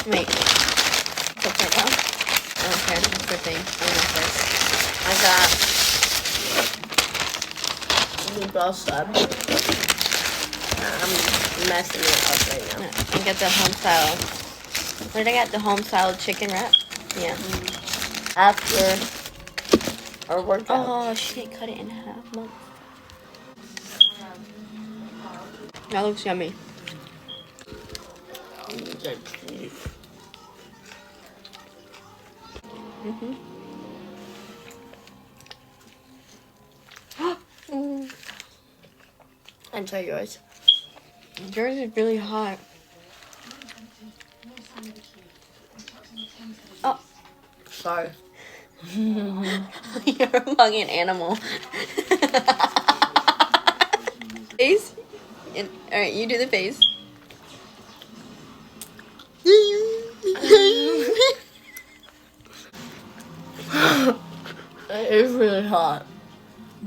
Wait. Put that down. Okay, good thing. I want this. I got meatball sub. I'm messing it up right now. I get the home style. Where did I get the home style chicken wrap? Yeah. After our workout. Oh shit! Cut it in half. Look. That looks yummy. Mhm. And try yours. Yours is really hot. Oh. Sorry. You're a fucking animal. Face? Alright, you do the face. It's really hot.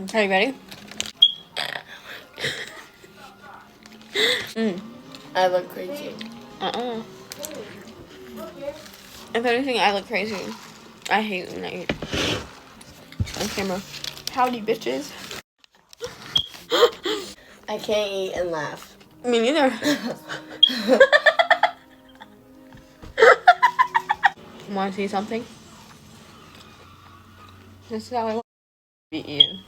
Okay, you ready? I look crazy. If anything, I look crazy. I hate when I eat on camera. Howdy, bitches. I can't eat and laugh. Me neither. Want to see something? This is how I want to be eaten.